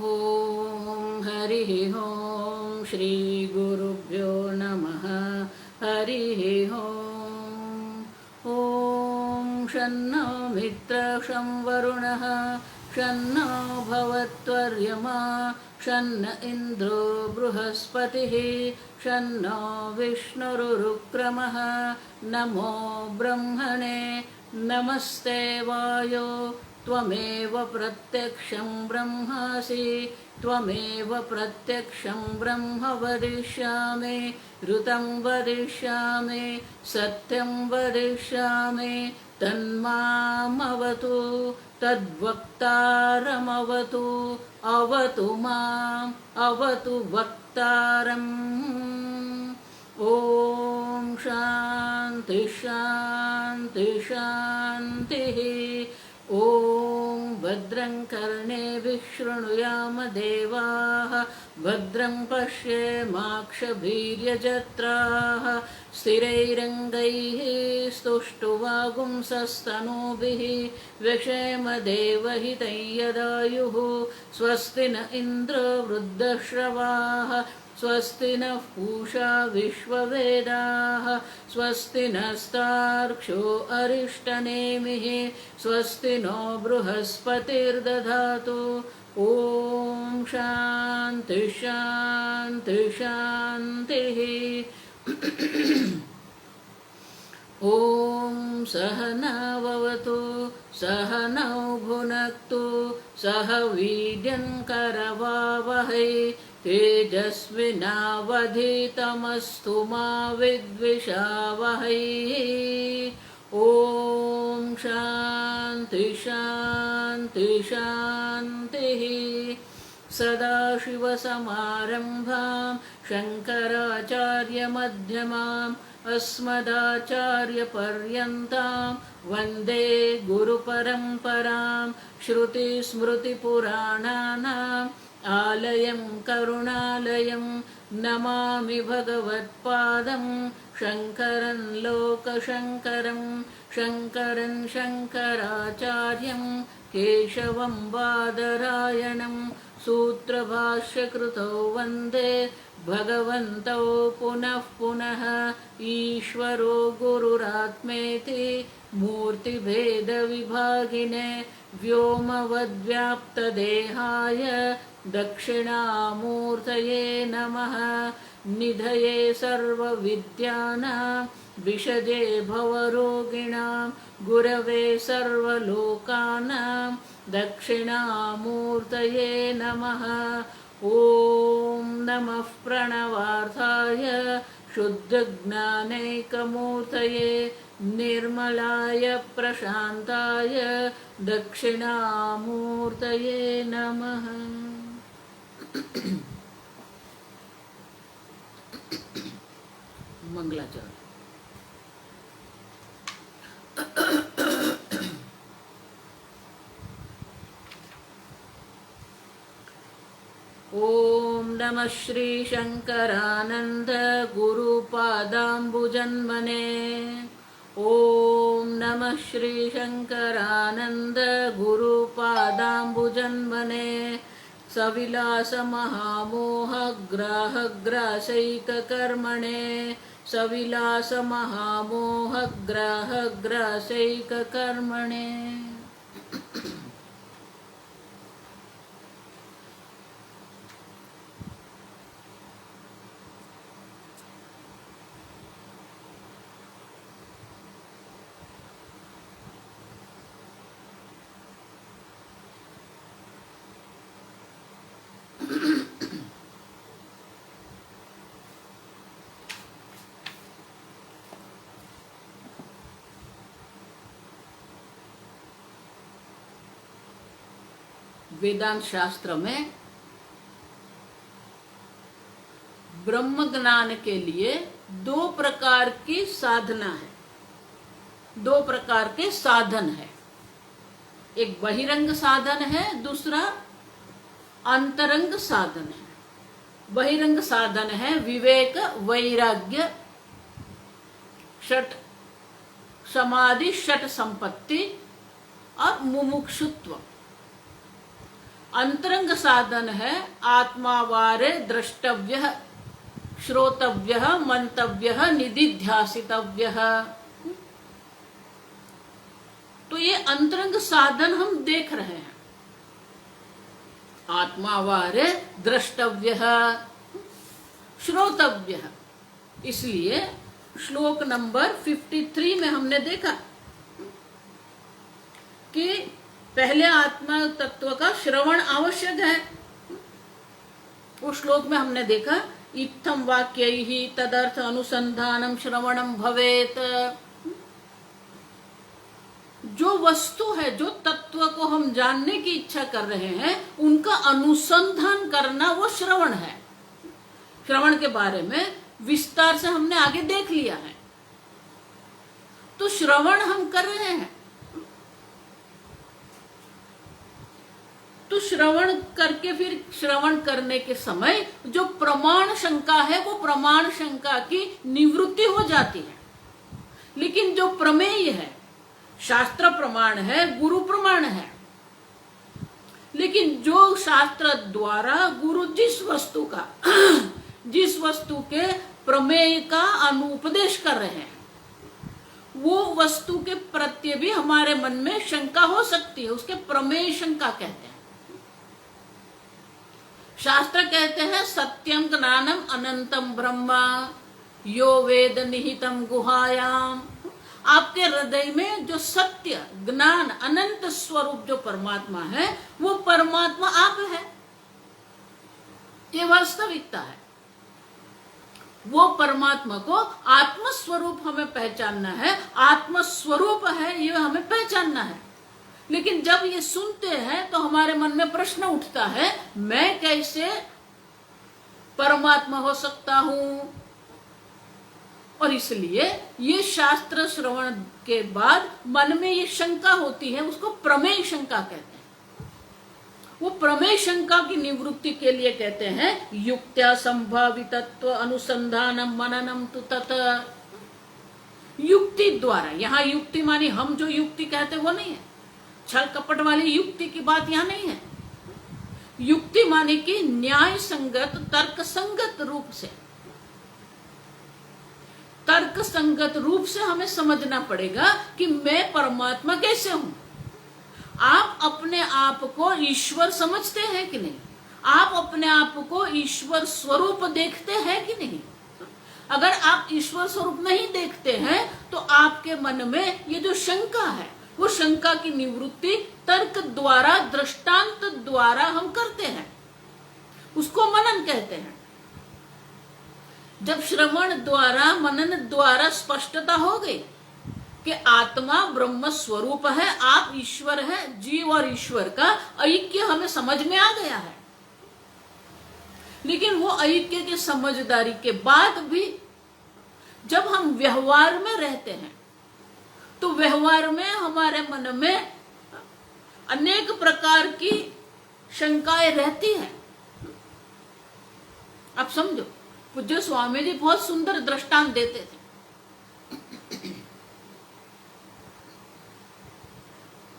ओम हरि ओम श्री गुरुभ्यो नमः। हरि ओम। ओम शन्नो मित्रं शं वरुणः शन्नो भवत्वर्यमा शन्न इन्द्रो बृहस्पतिः शन्नो विष्णुरुक्रमः। नमो ब्रह्मणे नमस्ते वायो त्वमेव प्रत्यक्षं ब्रह्मासि त्वमेव प्रत्यक्षं ब्रह्म वदिष्यामि ऋतं वदिष्यामि सत्यं वदिष्यामि तन्मामवतु तद्वक्तारमवतु अवतु माम् अवतु वक्तारम्। ॐ शान्ति शान्ति शान्तिः। ॐ भद्रं कर्णेभिः शृणुयाम देवाः भद्रं पश्येमाक्षभिर्यजत्राः स्थिरैरङ्गैः स्तुष्टुवागुंसस्तनूभिः व्यशेम देवहितं यदायुः। स्वस्ति न इन्द्रो वृद्धश्रवाः स्वस्ति नः पूषा विश्ववेदाः स्वस्ति नस्तार्क्ष्यो अरिष्टनेमिः स्वस्ति नो बृहस्पतिर्दधातु। ॐ शान्ति शान्ति शान्तिः। ॐ सहनाववतु सहनौ भुनक्तु सह वीर्यं करवावहै तेजस्विनावधीतमस्तु मा विद्विषावहै। ॐ शान्ति शान्ति शान्तिः। सदाशिवसमारम्भां शङ्कराचार्यमध्यमाम् अस्मदाचार्यपर्यन्तां वन्दे गुरुपरम्परां। श्रुतिस्मृतिपुराणानाम् आलयं करुणालयं नमामि भगवत्पादं शङ्करं लोकशङ्करं शङ्करं शङ्कराचार्यं केशवं बादरायणं सूत्रभाष्यकृतौ वन्दे भगवन्तौ पुनः पुनः। ईश्वरो गुरुरात्मेति मूर्तिभेदविभागिने व्योमवद्व्याप्तदेहाय दक्षिणामूर्तये नमः। निधये सर्वविद्यानां विषजे भवरोगिणां गुरवे सर्वलोकानां दक्षिणामूर्तये नमः। ॐ नमः प्रणवार्थाय शुद्धज्ञानैकमूर्तये निर्मलाय प्रशान्ताय दक्षिणामूर्तये नमः। मंगलाचरण। ॐ नमः श्री शंकरानंद गुरुपादाम्बुजन्मने। ॐ नमः श्री शंकरानंद गुरुपादाम्बुजन्मने। सविलास महामोह ग्राह ग्रासैककर्मणे सविलास महामोह ग्राह ग्रासैककर्मणे। वेदांत शास्त्र में ब्रह्म ज्ञान के लिए दो प्रकार की साधना है, दो प्रकार के साधन है। एक बहिरंग साधन है, दूसरा अंतरंग साधन है। बहिरंग साधन है विवेक वैराग्य षट समाधि षट संपत्ति और मुमुक्षुत्व। अंतरंग साधन है आत्मावारे द्रष्टव्य, श्रोतव्य, मंतव्य, निधिध्यासितव्य। तो ये अंतरंग साधन हम देख रहे हैं। आत्मावारे द्रष्टव्य, श्रोतव्य। इसलिए श्लोक नंबर 53 में हमने देखा कि पहले आत्मा तत्व का श्रवण आवश्यक है। उस श्लोक में हमने देखा इत्थम वाक्यैहि तदर्थ अनुसंधानम श्रवणम भवेत। जो वस्तु है, जो तत्व को हम जानने की इच्छा कर रहे हैं, उनका अनुसंधान करना वो श्रवण है। श्रवण के बारे में विस्तार से हमने आगे देख लिया है। तो श्रवण हम कर रहे हैं, तो श्रवण करके फिर श्रवण करने के समय जो प्रमाण शंका है वो प्रमाण शंका की निवृत्ति हो जाती है। लेकिन जो प्रमेय है, शास्त्र प्रमाण है, गुरु प्रमाण है। लेकिन जो शास्त्र द्वारा गुरु जिस वस्तु का जिस वस्तु के प्रमेय का अनुपदेश कर रहे हैं, वो वस्तु के प्रत्ये भी हमारे मन में शंका हो सकती है। उसके प्रमेय शंका कहते हैं। शास्त्र कहते हैं सत्यम ज्ञानम अनंतम ब्रह्म यो वेद निहितम गुहायाम। आपके हृदय में जो सत्य ज्ञान अनंत स्वरूप जो परमात्मा है, वो परमात्मा आप है। ये वास्तविकता है। वो परमात्मा को आत्मस्वरूप हमें पहचानना है, आत्मस्वरूप है ये हमें पहचानना है। लेकिन जब ये सुनते हैं तो हमारे मन में प्रश्न उठता है, मैं कैसे परमात्मा हो सकता हूं? और इसलिए ये शास्त्र श्रवण के बाद मन में ये शंका होती है, उसको प्रमेय शंका कहते हैं। वो प्रमेय शंका की निवृत्ति के लिए कहते हैं युक्त्या संभावितत्व अनुसंधानम मननम तु तत्। युक्ति द्वारा, यहाँ युक्ति मानी हम जो युक्ति कहते वो नहीं है, छल कपट वाली युक्ति की बात यहाँ नहीं है। युक्ति माने कि न्याय संगत तर्क संगत रूप से, तर्क संगत रूप से हमें समझना पड़ेगा कि मैं परमात्मा कैसे हूं। आप अपने आप को ईश्वर समझते हैं कि नहीं? आप अपने आप को ईश्वर स्वरूप देखते हैं कि नहीं? अगर आप ईश्वर स्वरूप नहीं देखते हैं तो आपके मन में ये जो शंका है, वो शंका की निवृत्ति तर्क द्वारा, दृष्टांत द्वारा हम करते हैं। उसको मनन कहते हैं। जब श्रवण द्वारा, मनन द्वारा स्पष्टता हो गई कि आत्मा ब्रह्म स्वरूप है, आप ईश्वर है, जीव और ईश्वर का ऐक्य हमें समझ में आ गया है। लेकिन वो ऐक्य की समझदारी के बाद भी जब हम व्यवहार में रहते हैं तो व्यवहार में हमारे मन में अनेक प्रकार की शंकाएं रहती हैं। आप समझो, पूज्य स्वामी जी बहुत सुंदर दृष्टांत देते थे।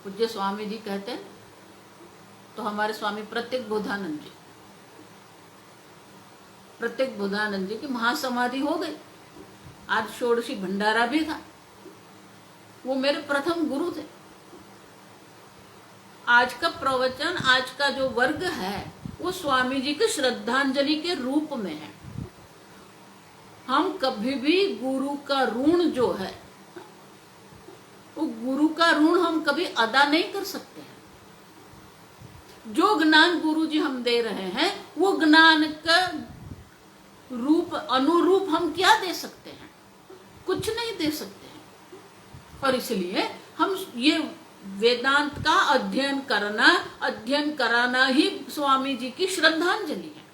पूज्य स्वामी जी कहते हैं तो हमारे स्वामी प्रत्येक बोधानंद जी की महासमाधि हो गई। आज षोडशी भंडारा भी था। वो मेरे प्रथम गुरु थे। आज का प्रवचन, आज का जो वर्ग है, वो स्वामी जी की श्रद्धांजलि के रूप में है। हम कभी भी गुरु का ऋण जो है, वो गुरु का ऋण हम कभी अदा नहीं कर सकते हैं। जो ज्ञान गुरु जी हम दे रहे हैं, वो ज्ञान का रूप अनुरूप हम क्या दे सकते हैं? कुछ नहीं दे सकते हैं। और इसलिए हम ये वेदांत का अध्ययन कराना ही स्वामी जी की श्रद्धांजलि है।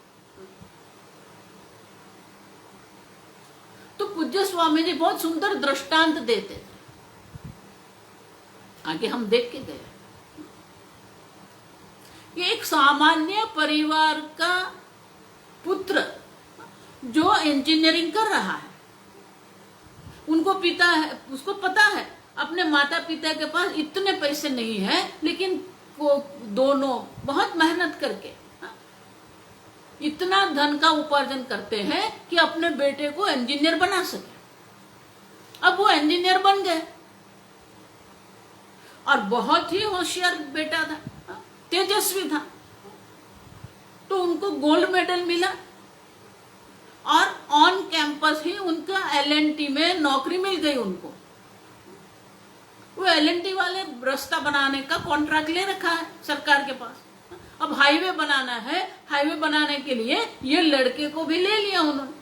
तो पूज्य स्वामी जी बहुत सुंदर दृष्टांत देते थे। आगे हम देख के गए, ये एक सामान्य परिवार का पुत्र जो इंजीनियरिंग कर रहा है, उसको पता है अपने माता पिता के पास इतने पैसे नहीं है, लेकिन को दोनों बहुत मेहनत करके इतना धन का उपार्जन करते हैं कि अपने बेटे को इंजीनियर बना सके। अब वो इंजीनियर बन गए और बहुत ही होशियार बेटा था, तेजस्वी था, तो उनको गोल्ड मेडल मिला और ऑन कैंपस ही उनका एलएनटी में नौकरी मिल गई उनको। वो एलएनटी वाले रास्ता बनाने का कॉन्ट्रैक्ट ले रखा है सरकार के पास। अब हाईवे बनाना है, हाईवे बनाने के लिए ये लड़के को भी ले लिया उन्होंने,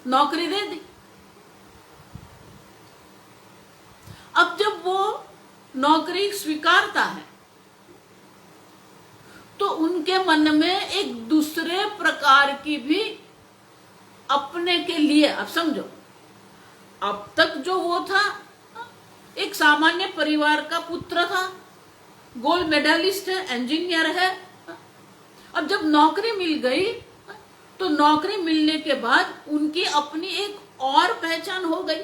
नौकरी दे दी। अब जब वो नौकरी स्वीकारता है तो उनके मन में एक दूसरे प्रकार की भी अपने के लिए, अब समझो, अब तक जो वो था एक सामान्य परिवार का पुत्र था, गोल्ड मेडलिस्ट है, इंजीनियर है। अब जब नौकरी मिल गई तो नौकरी मिलने के बाद उनकी अपनी एक और पहचान हो गई।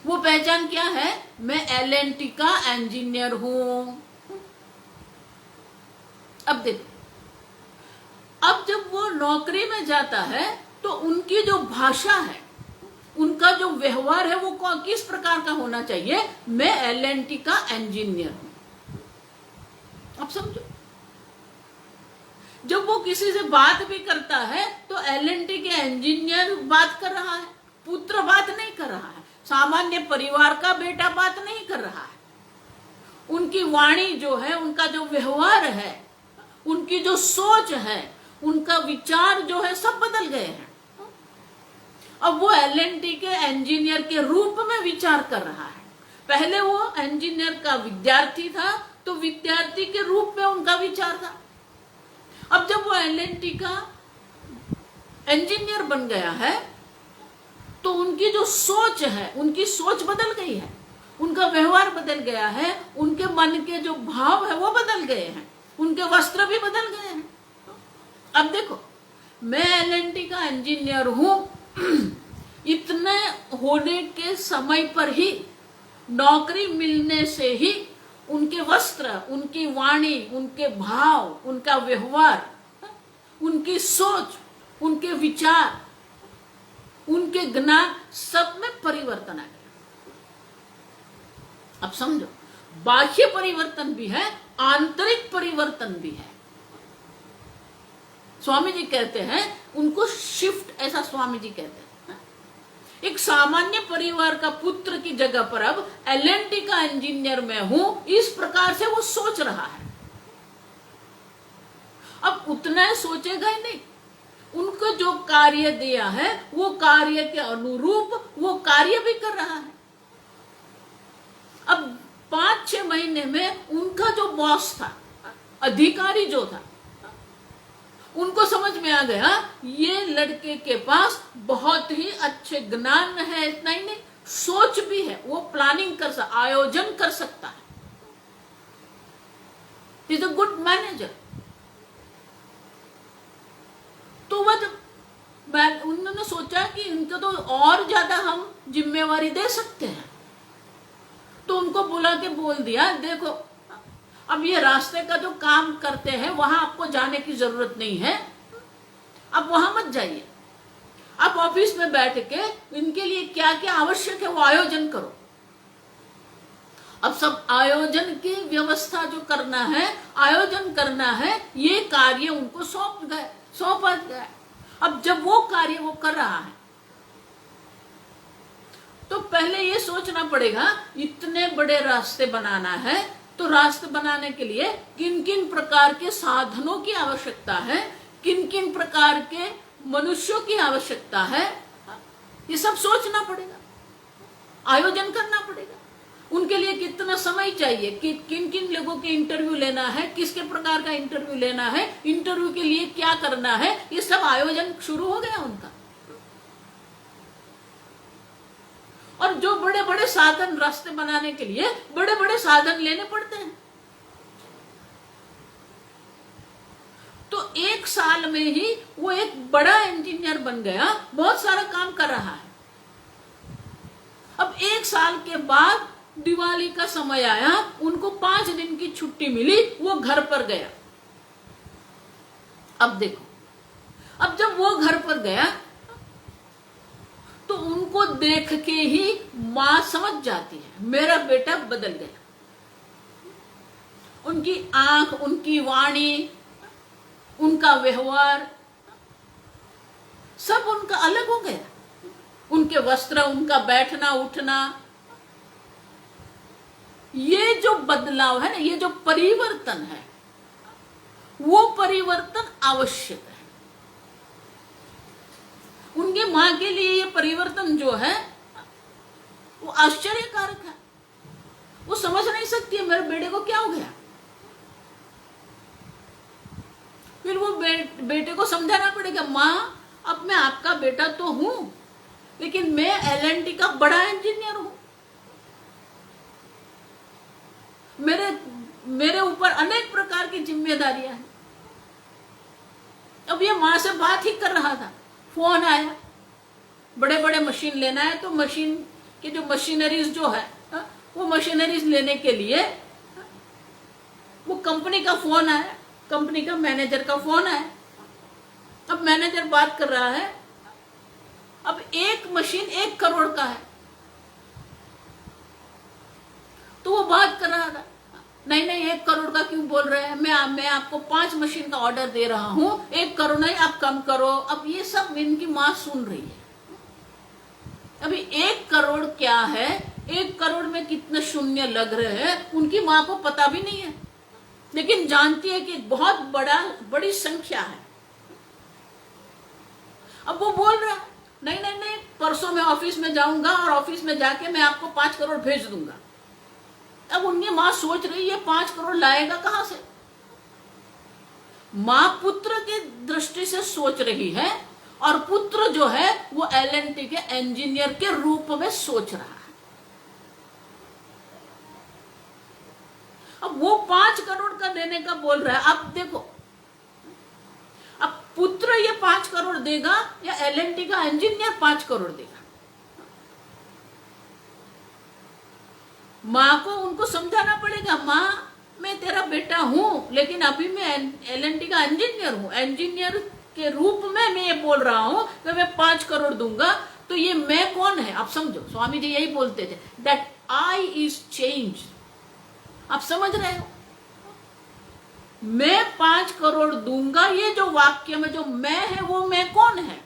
वो पहचान क्या है? मैं एलएनटी का इंजीनियर हूं। अब देखो, अब जब वो नौकरी में जाता है तो उनकी जो भाषा है, उनका जो व्यवहार है, वो किस प्रकार का होना चाहिए? मैं एलएनटी का इंजीनियर हूं। अब समझो, जब वो किसी से बात भी करता है तो एलएनटी के इंजीनियर बात कर रहा है, पुत्र बात नहीं कर रहा है, सामान्य परिवार का बेटा बात नहीं कर रहा है। उनकी वाणी जो है, उनका जो व्यवहार है, उनकी जो सोच है, उनका विचार जो है, सब बदल गए हैं। अब वो एलएनटी के इंजीनियर के रूप में विचार कर रहा है। पहले वो इंजीनियर का विद्यार्थी था तो विद्यार्थी के रूप में उनका विचार था। अब जब वो एलएनटी का इंजीनियर बन गया है तो उनकी जो सोच है, उनकी सोच बदल गई है, उनका व्यवहार बदल गया है, उनके मन के जो भाव है वो बदल गए हैं, उनके वस्त्र भी बदल गए हैं। अब देखो, मैं एलएनटी का इंजीनियर हूं, इतने होने के समय पर ही, नौकरी मिलने से ही उनके वस्त्र, उनकी वाणी, उनके भाव, उनका व्यवहार, उनकी सोच, उनके विचार, उनके ज्ञान, सब में परिवर्तन आ गया। अब समझो, बाह्य परिवर्तन भी है, आंतरिक परिवर्तन भी है। स्वामी जी कहते हैं उनको शिफ्ट, ऐसा स्वामी जी कहते हैं। एक सामान्य परिवार का पुत्र की जगह पर अब एलएनटी का इंजीनियर मैं हूं, इस प्रकार से वो सोच रहा है। अब उतना सोचेगा ही नहीं, उनको जो कार्य दिया है वो कार्य के अनुरूप वो कार्य भी कर रहा है। अब 5-6 महीने में उनका जो बॉस था, अधिकारी जो था, उनको समझ में आ गया ये लड़के के पास बहुत ही अच्छे ज्ञान है, इतना ही नहीं, सोच भी है, वो प्लानिंग कर सकता, आयोजन कर सकता है, इज अ गुड मैनेजर। तो वह उन्होंने सोचा कि इनको तो और ज्यादा हम जिम्मेवारी दे सकते हैं, तो उनको बुला के बोल दिया, देखो अब ये रास्ते का जो काम करते हैं वहां आपको जाने की जरूरत नहीं है, आप वहां मत जाइए, आप ऑफिस में बैठ के इनके लिए क्या क्या आवश्यक है वो आयोजन करो। अब सब आयोजन की व्यवस्था जो करना है, आयोजन करना है, ये कार्य उनको सौंपा गया। अब जब वो कार्य वो कर रहा है तो पहले ये सोचना पड़ेगा, इतने बड़े रास्ते बनाना है तो रास्ते बनाने के लिए किन किन प्रकार के साधनों की आवश्यकता है, किन किन प्रकार के मनुष्यों की आवश्यकता है, ये सब सोचना पड़ेगा, आयोजन करना पड़ेगा। उनके लिए कितना समय चाहिए, किन किन लोगों के इंटरव्यू लेना है, किसके प्रकार का इंटरव्यू लेना है, इंटरव्यू के लिए क्या करना है, ये सब आयोजन शुरू हो गया उनका। और जो बड़े बड़े साधन, रास्ते बनाने के लिए बड़े बड़े साधन लेने पड़ते हैं, तो 1 साल में ही वो एक बड़ा इंजीनियर बन गया, बहुत सारा काम कर रहा है। अब 1 साल के बाद दिवाली का समय आया, उनको 5 दिन की छुट्टी मिली, वो घर पर गया। अब देखो, अब जब वो घर पर गया तो उनको देख के ही मां समझ जाती है मेरा बेटा बदल गया। उनकी आंख, उनकी वाणी, उनका व्यवहार सब उनका अलग हो गया। उनके वस्त्र, उनका बैठना उठना, ये जो बदलाव है ना, ये जो परिवर्तन है, वो परिवर्तन आवश्यक है। उनकी मां के लिए ये परिवर्तन जो है वो आश्चर्यकारक है। वो समझ नहीं सकती है मेरे बेटे को क्या हो गया। फिर वो बेटे को समझाना पड़ेगा, मां अब मैं आपका बेटा तो हूं, लेकिन मैं एलएनटी का बड़ा इंजीनियर हूं। मेरे ऊपर अनेक प्रकार की जिम्मेदारियां हैं। अब ये मां से बात ही कर रहा था, फोन आया, बड़े बड़े मशीन लेना है, तो मशीन की जो मशीनरीज जो है, वो मशीनरीज लेने के लिए वो कंपनी का फोन आया, कंपनी का मैनेजर का फोन आया। अब मैनेजर बात कर रहा है, अब एक मशीन 1 करोड़ का है, तो वो बात कर रहा था, नहीं नहीं 1 करोड़ का क्यों बोल रहे हैं, मैं आपको 5 मशीन का ऑर्डर दे रहा हूं, 1 करोड़ नहीं, आप कम करो। अब ये सब इनकी मां सुन रही है। अभी 1 करोड़ क्या है, 1 करोड़ में कितने शून्य लग रहे हैं, उनकी मां को पता भी नहीं है, लेकिन जानती है कि बहुत बड़ी संख्या है। अब वो बोल रहा है, नहीं नहीं नहीं, परसों मैं ऑफिस में जाऊंगा और ऑफिस में जाके मैं आपको 5 करोड़ भेज दूंगा। अब उनकी मां सोच रही है 5 करोड़ लाएगा कहां से। मां पुत्र की दृष्टि से सोच रही है, और पुत्र जो है वो एलएनटी के इंजीनियर के रूप में सोच रहा है। अब वो 5 करोड़ का देने का बोल रहा है। अब देखो, अब पुत्र ये 5 करोड़ देगा या एलएनटी का इंजीनियर 5 करोड़ देगा। मां को उनको समझाना पड़ेगा, मां मैं तेरा बेटा हूं, लेकिन अभी मैं एलएनटी का इंजीनियर हूं, इंजीनियर के रूप में मैं ये बोल रहा हूं कि मैं 5 करोड़ दूंगा। तो ये मैं कौन है आप समझो। स्वामी जी यही बोलते थे, दैट आई इज चेंज। आप समझ रहे हो, मैं 5 करोड़ दूंगा, ये जो वाक्य में जो मैं है, वो मैं कौन है,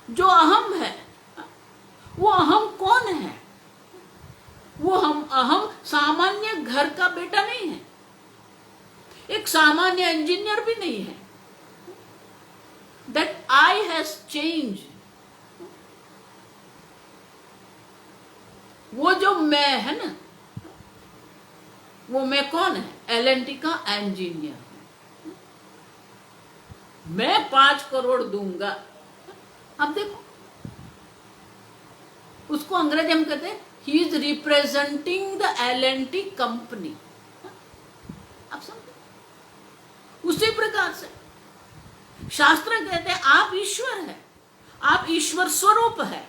जो अहम है, वो अहम कौन है। वो अहम सामान्य घर का बेटा नहीं है, एक सामान्य इंजीनियर भी नहीं है। That I has change. वो जो मैं है ना, वो मैं कौन है, एलएनटी का इंजीनियर। मैं 5 करोड़ दूंगा। अब देखो, उसको अंग्रेजी में कहते हैं he is representing the L&T company. आप समझे। उसी प्रकार से शास्त्र कहते हैं आप ईश्वर है, आप ईश्वर स्वरूप है,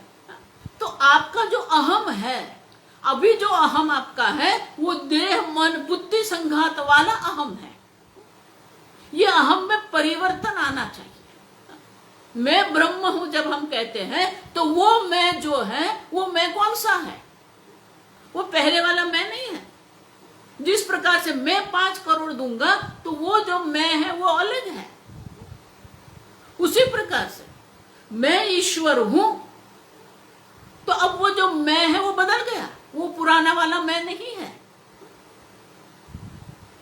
तो आपका जो अहम है, अभी जो अहम आपका है, वो देह मन बुद्धि संघात वाला अहम है। ये अहम में परिवर्तन आना चाहिए। मैं ब्रह्म हूं जब हम कहते हैं, तो वो मैं जो है, वो मैं कौन सा है, वो पहले वाला मैं नहीं है। जिस प्रकार से मैं 5 करोड़ दूंगा, तो वो जो मैं है वो अलग है। उसी प्रकार से मैं ईश्वर हूं, तो अब वो जो मैं है वो बदल गया, वो पुराना वाला मैं नहीं है।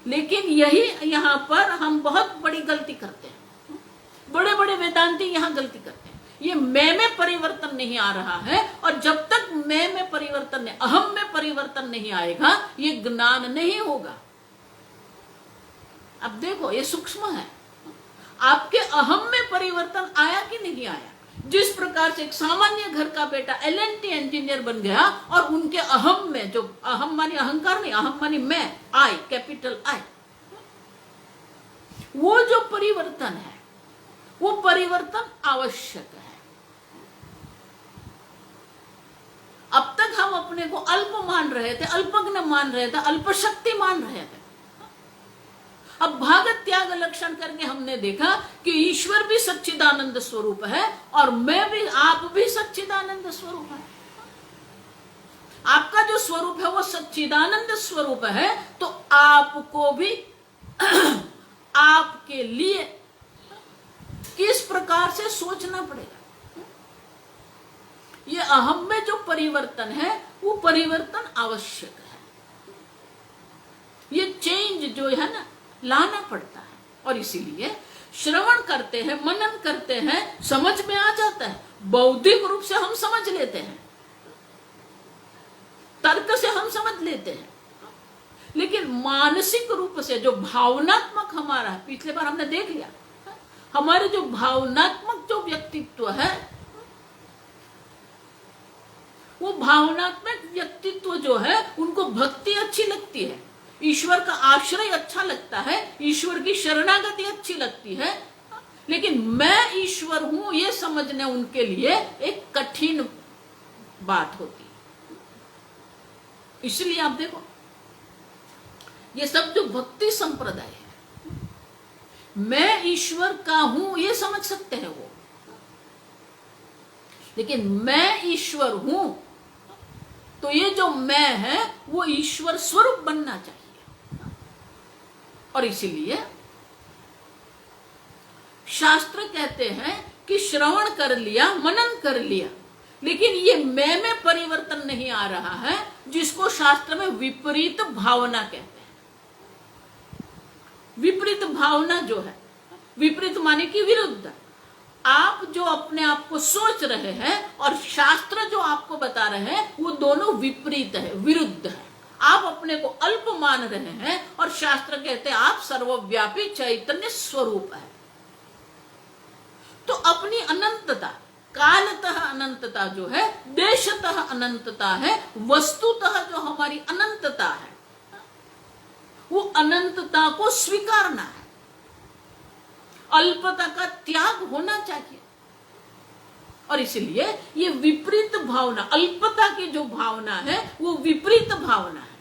लेकिन यही यहां पर हम बहुत बड़ी गलती करते हैं। बड़े बड़े वेदांती यहां गलती करते हैं। ये मैं में परिवर्तन नहीं आ रहा है, और जब तक मैं में परिवर्तन नहीं, अहम में परिवर्तन नहीं आएगा, ये ज्ञान नहीं होगा। अब देखो, ये सूक्ष्म है। आपके अहम में परिवर्तन आया कि नहीं आया। जिस प्रकार से एक सामान्य घर का बेटा एलएनटी इंजीनियर बन गया, और उनके अहम में, जो अहम मानी अहंकार नहीं, अहम मानी मैं, आई, कैपिटल आई, वो जो परिवर्तन है, वो परिवर्तन आवश्यक है। अब तक हम अपने को अल्प मान रहे थे, अल्पज्ञ मान रहे थे, अल्पशक्ति मान रहे थे। अब भागवत त्याग लक्षण करके हमने देखा कि ईश्वर भी सच्चिदानंद स्वरूप है और मैं भी, आप भी सच्चिदानंद स्वरूप है। आपका जो स्वरूप है वो सच्चिदानंद स्वरूप है, तो आपको भी आपके लिए किस प्रकार से सोचना पड़ेगा। ये अहम में जो परिवर्तन है वो परिवर्तन आवश्यक है। ये चेंज जो है ना लाना पड़ता है, और इसीलिए श्रवण करते हैं, मनन करते हैं, समझ में आ जाता है। बौद्धिक रूप से हम समझ लेते हैं, तर्क से हम समझ लेते हैं, लेकिन मानसिक रूप से जो भावनात्मक हमारा है, पिछले बार हमने देख लिया, हमारे जो भावनात्मक जो व्यक्तित्व है, वो भावनात्मक व्यक्तित्व जो है उनको भक्ति अच्छी लगती है, ईश्वर का आश्रय अच्छा लगता है, ईश्वर की शरणागति अच्छी लगती है, लेकिन मैं ईश्वर हूं ये समझने उनके लिए एक कठिन बात होती है। इसलिए आप देखो, ये सब जो भक्ति संप्रदाय है, मैं ईश्वर का हूं ये समझ सकते हैं वो, लेकिन मैं ईश्वर हूं तो ये जो मैं है वो ईश्वर स्वरूप बनना चाहिए। और इसीलिए शास्त्र कहते हैं कि श्रवण कर लिया, मनन कर लिया, लेकिन ये मैं में परिवर्तन नहीं आ रहा है, जिसको शास्त्र में विपरीत भावना कहते हैं। विपरीत भावना जो है, विपरीत माने कि विरुद्ध, आप जो अपने आप को सोच रहे हैं और शास्त्र जो आपको बता रहे हैं वो दोनों विपरीत है, विरुद्ध है। आप अपने को अल्प मान रहे हैं और शास्त्र कहते हैं आप सर्वव्यापी चैतन्य स्वरूप है। तो अपनी अनंतता, कालतः अनंतता जो है, देशतः अनंतता है, वस्तुतः जो हमारी अनंतता है, वो अनंतता को स्वीकारना है। अल्पता का त्याग होना चाहिए। और इसलिए ये विपरीत भावना, अल्पता की जो भावना है वो विपरीत भावना है।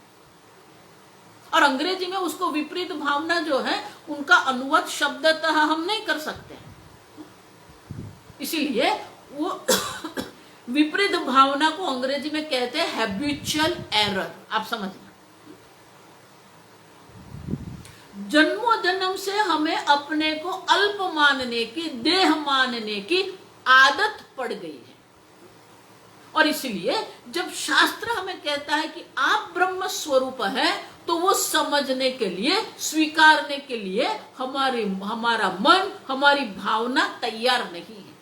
और अंग्रेजी में उसको विपरीत भावना जो है उनका अनुवाद शब्दतः हम नहीं कर सकते, इसीलिए वो विपरीत भावना को अंग्रेजी में कहते हैं हैबिचुअल एरर। आप समझना, जन्मों जन्म से हमें अपने को अल्प मानने की, देह मानने की आदत पड़ गई है। और इसलिए जब शास्त्र हमें कहता है कि आप ब्रह्म स्वरूप है, तो वो समझने के लिए, स्वीकारने के लिए हमारा मन, हमारी भावना तैयार नहीं है।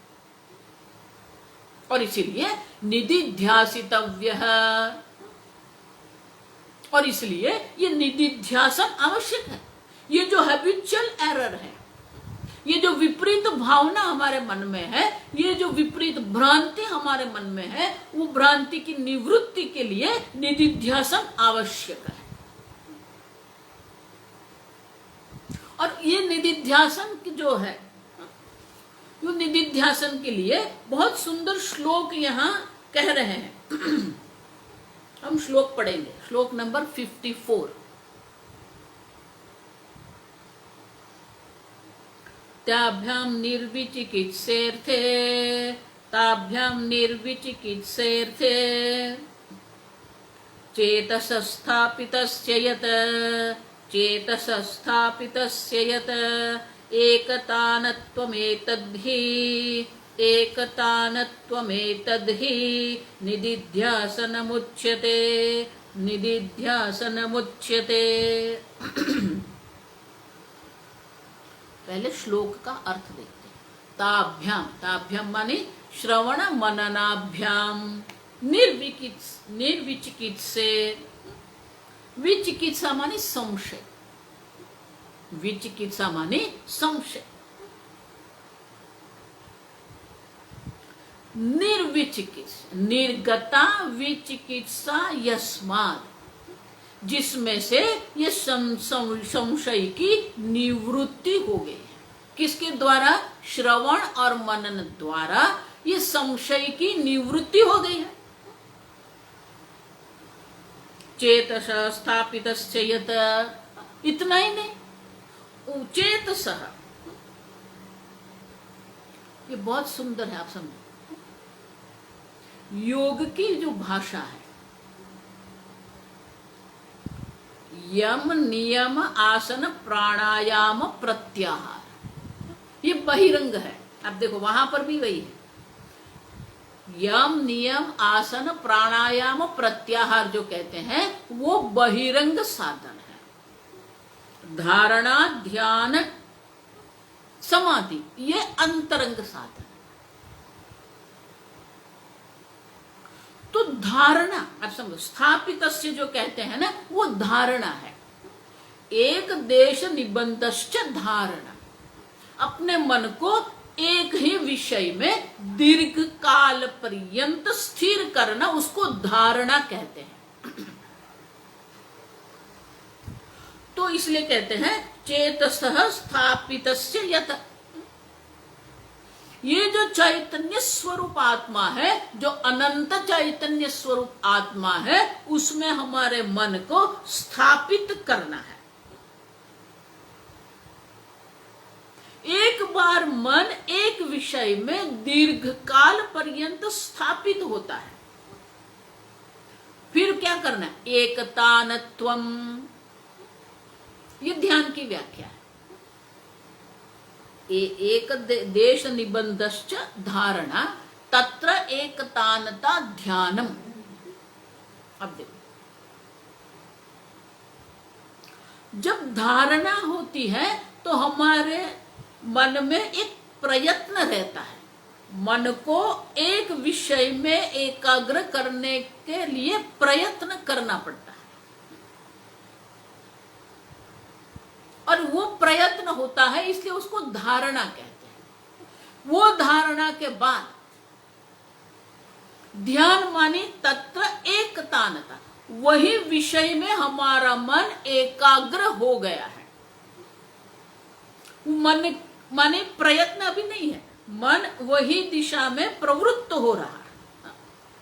और इसीलिए निदिध्यासितव्य है, और इसलिए ये निदिध्यासन आवश्यक है। ये जो हैबिचुअल एरर है, ये जो विपरीत भावना हमारे मन में है, ये जो विपरीत भ्रांति हमारे मन में है, वो भ्रांति की निवृत्ति के लिए निदिध्यासन आवश्यक है। और ये निदिध्यासन जो है, वो निदिध्यासन के लिए बहुत सुंदर श्लोक यहां कह रहे हैं। हम श्लोक पढ़ेंगे, श्लोक नंबर 54। ताभ्याम निर्विचिकित्सेर्थे, ताभ्याम निर्विचिकित्सेर्थे, चेतसस्थापितस्य यत्, चेतसस्थापितस्य यत्, एकतानत्वमेतद्धि, एकतानत्वमेतद्धि निदिध्यासनमुच्यते, निदिध्यासनमुच्यते। पहले श्लोक का अर्थ देखते हैं। ताभ्याम, ताभ्याम माने श्रवण मननाभ्याम, निर्विचिकित्से, विचिकित्सा माने संशय, विचिकित्सा माने संशय, निर्विचिकित्सा, निर्गता विचिकित्सा यस्मात्, जिसमें से ये संशय की निवृत्ति हो गई है। किसके द्वारा? श्रवण और मनन द्वारा ये संशय की निवृत्ति हो गई है। चेतस स्थापितस्य यत, इतना ही नहीं, चेतसः, ये बहुत सुंदर है, आप समझो। योग की जो भाषा है, यम नियम आसन प्राणायाम प्रत्याहार, ये बहिरंग है। अब देखो वहां पर भी वही है, यम नियम आसन प्राणायाम प्रत्याहार जो कहते हैं वो बहिरंग साधन है। धारणा ध्यान समाधि ये अंतरंग साधन है। तो धारणा, अब समझो, स्थापितस्य जो कहते हैं ना वो धारणा है। एक देश निबंधश्च धारणा, अपने मन को एक ही विषय में दीर्घ काल पर्यंत स्थिर करना, उसको धारणा कहते हैं। तो इसलिए कहते हैं चेतसः स्थापितस्य यत, ये जो चैतन्य स्वरूप आत्मा है, जो अनंत चैतन्य स्वरूप आत्मा है, उसमें हमारे मन को स्थापित करना है। एक बार मन एक विषय में दीर्घ काल पर्यंत स्थापित होता है, फिर क्या करना है? एकतानत्वम, ये ध्यान की व्याख्या है। एक देश निबंधश्च धारणा तत्र एकतानता ध्यानम। अब देखो, जब धारणा होती है तो हमारे मन में एक प्रयत्न रहता है, मन को एक विषय में एकाग्र करने के लिए प्रयत्न करना पड़ता है, और वो प्रयत्न होता है, इसलिए उसको धारणा कहते हैं। वो धारणा के बाद ध्यान माने तत्र एकतानता, वही विषय में हमारा मन एकाग्र हो गया है। मन माने प्रयत्न अभी नहीं है, मन वही दिशा में प्रवृत्त हो रहा है।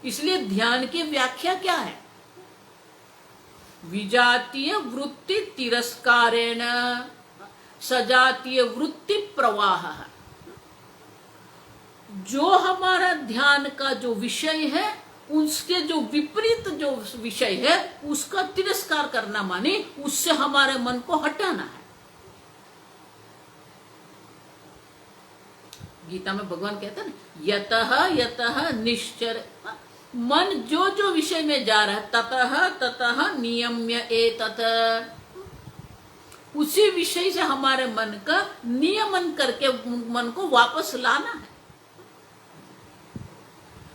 इसलिए ध्यान की व्याख्या क्या है? विजातीय वृत्ति तिरस्कारेण सजातीय वृत्ति प्रवाह। जो हमारा ध्यान का जो विषय है, उसके जो विपरीत जो विषय है उसका तिरस्कार करना, माने उससे हमारे मन को हटाना है। गीता में भगवान कहते हैं ना, यतः यतः निश्चर, मन जो जो विषय में जा रहा है ततः ततः नियम्य एतत्, उसी विषय से हमारे मन का नियमन करके मन को वापस लाना है।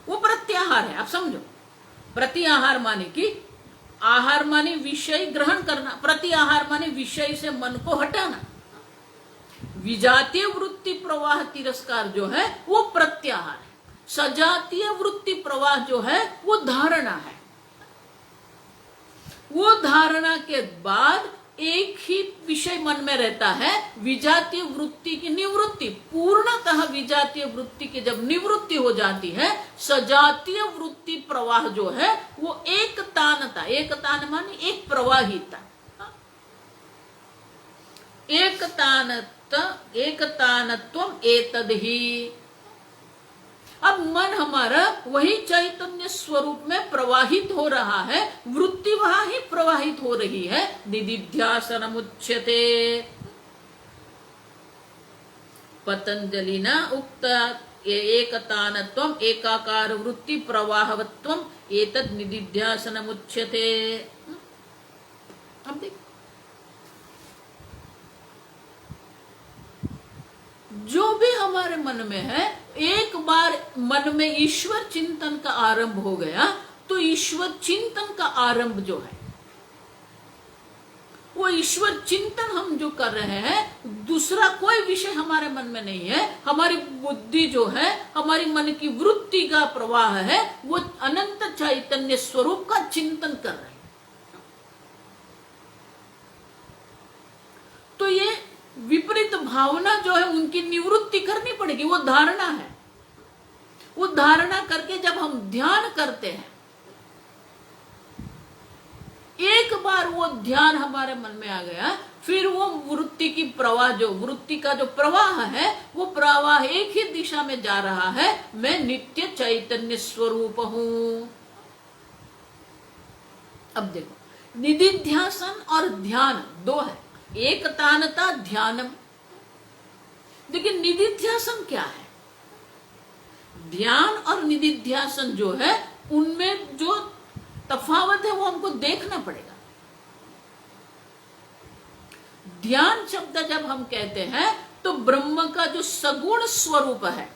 वो प्रत्याहार है। आप समझो, प्रत्याहार माने कि आहार माने विषय ग्रहण करना, प्रत्याहार माने विषय से मन को हटाना। विजातीय वृत्ति प्रवाह तिरस्कार जो है वो प्रत्याहार है, सजातीय वृत्ति प्रवाह जो है वो धारणा है। वो धारणा के बाद एक ही विषय मन में रहता है, विजातीय वृत्ति की निवृत्ति। पूर्णतः विजातीय वृत्ति की जब निवृत्ति हो जाती है, सजातीय वृत्ति प्रवाह जो है वो एक तानता, एक तान माने एक प्रवाहिता, एक तानत्वम एतद्हि। अब मन हमारा वही चैतन्य स्वरूप में प्रवाहित हो रहा है, वृत्ति वहां ही प्रवाहित हो रही है। निदिध्यासनमुच्यते, पतंजलिना उक्त एकतानत्वम एकाकार वृत्ति प्रवाहवत्वम एतद् निदिध्यासनमुच्यते। अब देखो, जो भी हमारे मन में है, एक बार मन में ईश्वर चिंतन का आरंभ हो गया तो ईश्वर चिंतन का आरंभ जो है वो ईश्वर चिंतन हम जो कर रहे हैं, दूसरा कोई विषय हमारे मन में नहीं है। हमारी बुद्धि जो है, हमारी मन की वृत्ति का प्रवाह है, वो अनंत चैतन्य स्वरूप का चिंतन कर रहे हैं। तो ये विपरीत भावना जो है उनकी निवृत्ति करनी पड़ेगी। वो धारणा है, वो धारणा करके जब हम ध्यान करते हैं, वो ध्यान हमारे मन में आ गया, फिर वो वृत्ति की प्रवाह, जो वृत्ति का जो प्रवाह है, वो प्रवाह एक ही दिशा में जा रहा है, मैं नित्य चैतन्य स्वरूप हूं। अब देखो, निधिध्यासन और ध्यान दो है, एक तानता ध्यानम। लेकिन निधिध्यासन क्या है? ध्यान और निधिध्यासन जो है, उनमें जो तफावत है वो हमको देखना पड़ेगा। ध्यान शब्द जब हम कहते हैं तो ब्रह्म का जो सगुण स्वरूप है,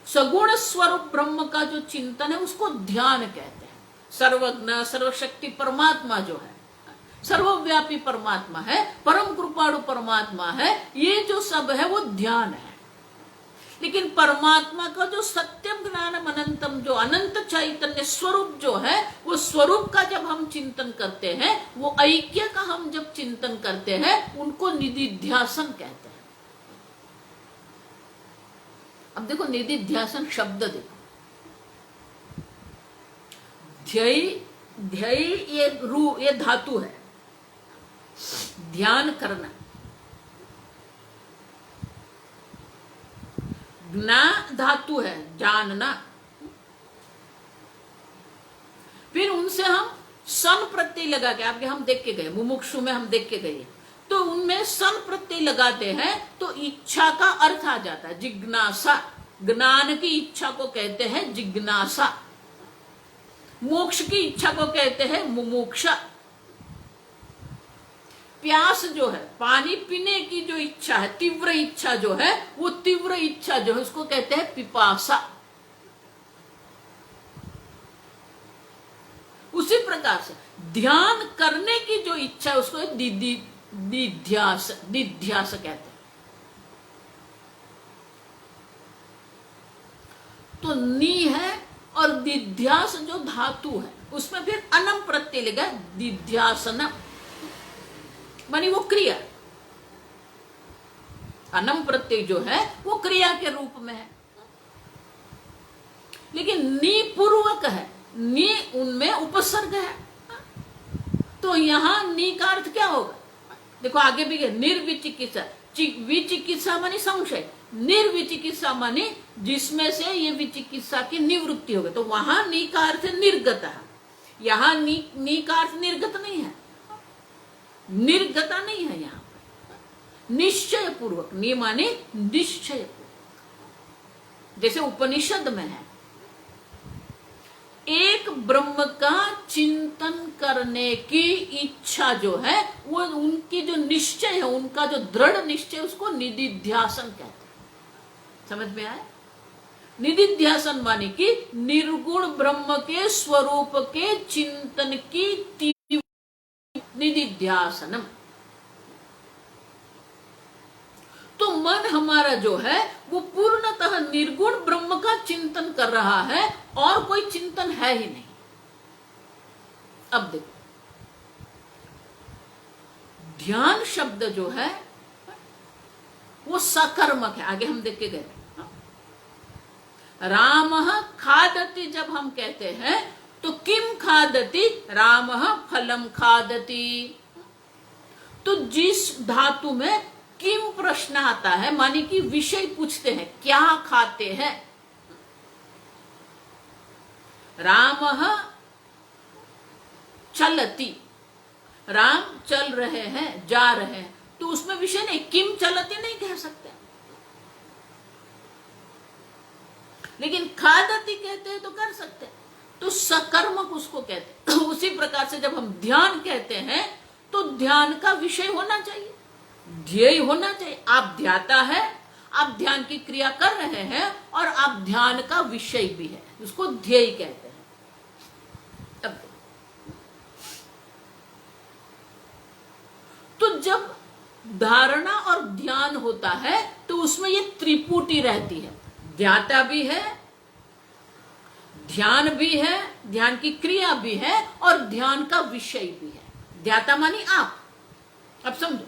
सगुण स्वरूप ब्रह्म का जो चिंतन है, उसको ध्यान कहते हैं। सर्वज्ञ सर्वशक्ति परमात्मा जो है, सर्वव्यापी परमात्मा है, परम कृपाणु परमात्मा है, ये जो सब है वो ध्यान है। लेकिन परमात्मा का जो सत्यम ज्ञानम अनंतम, जो अनंत चैतन्य स्वरूप जो है, वो स्वरूप का जब हम चिंतन करते हैं, वो ऐक्य का हम जब चिंतन करते हैं, उनको निधिध्यासन कहते हैं। अब देखो, निधिध्यासन शब्द देखो, ध्यय ये धातु है, ध्यान करना। ज्ञा धातु है, जानना। फिर उनसे हम सन प्रत्यय लगा के, आपके हम देख के गए, मुमुक्षु में हम देख के गए, तो उनमें सन प्रत्यय लगाते हैं तो इच्छा का अर्थ आ जाता है, जिज्ञासा। ज्ञान की इच्छा को कहते हैं जिज्ञासा, मोक्ष की इच्छा को कहते हैं मुमुक्षा। प्यास जो है, पानी पीने की जो इच्छा है, तीव्र इच्छा जो है, वो तीव्र इच्छा जो है उसको कहते हैं पिपासा। उसी प्रकार से ध्यान करने की जो इच्छा है उसको दिध्यास कहते हैं। तो नी है और दिध्यास जो धातु है, उसमें फिर अनम प्रत्यय लगा, दिध्यासनम मानी वो क्रिया। अनम प्रत्यय जो है वो क्रिया के रूप में है, लेकिन नी पूर्वक है, नी उनमें उपसर्ग है। तो यहां नी का अर्थ क्या होगा? देखो आगे भी, निर्विचिकित्सा, विचिकित्सा मानी संशय, निर्विचिकित्सा मानी जिसमें से ये विचिकित्सा की निवृत्ति होगी, तो वहां नी का अर्थ निर्गत है। यहां नी का अर्थ निर्गत नहीं है, निर्गता नहीं है, यहां पर निश्चय पूर्वक, नी माने निश्चय पूर्वक। जैसे उपनिषद में है, एक ब्रह्म का चिंतन करने की इच्छा जो है, वो उनकी जो निश्चय है, उनका जो दृढ़ निश्चय, उसको निधिध्यासन कहते हैं। समझ में आया? निधिध्यासन माने कि निर्गुण ब्रह्म के स्वरूप के चिंतन की निधिध्यासनम। तो मन हमारा जो है वो पूर्णतः निर्गुण ब्रह्म का चिंतन कर रहा है, और कोई चिंतन है ही नहीं। अब देखो, ध्यान शब्द जो है वो सकर्मक है, आगे हम देख के गए। रामः खादति जब हम कहते हैं तो किम खादति, रामः फलम खादति। तो जिस धातु में किम प्रश्न आता है, मानी कि विषय पूछते हैं, क्या खाते हैं। रामः चलति, राम चल रहे हैं, जा रहे हैं, तो उसमें विषय नहीं, किम चलति नहीं कह सकते। लेकिन खादति कहते हैं तो कर सकते हैं, तो सकर्मक उसको कहते हैं। उसी प्रकार से जब हम ध्यान कहते हैं तो ध्यान का विषय होना चाहिए, ध्येय होना चाहिए। आप ध्याता है, आप ध्यान की क्रिया कर रहे हैं, और आप ध्यान का विषय भी है, उसको ध्येय कहते हैं। अब तो जब धारणा और ध्यान होता है तो उसमें ये त्रिपुटी रहती है, ध्याता भी है, ध्यान भी है, ध्यान की क्रिया भी है, और ध्यान का विषय भी है। ध्याता मानी आप, अब समझो।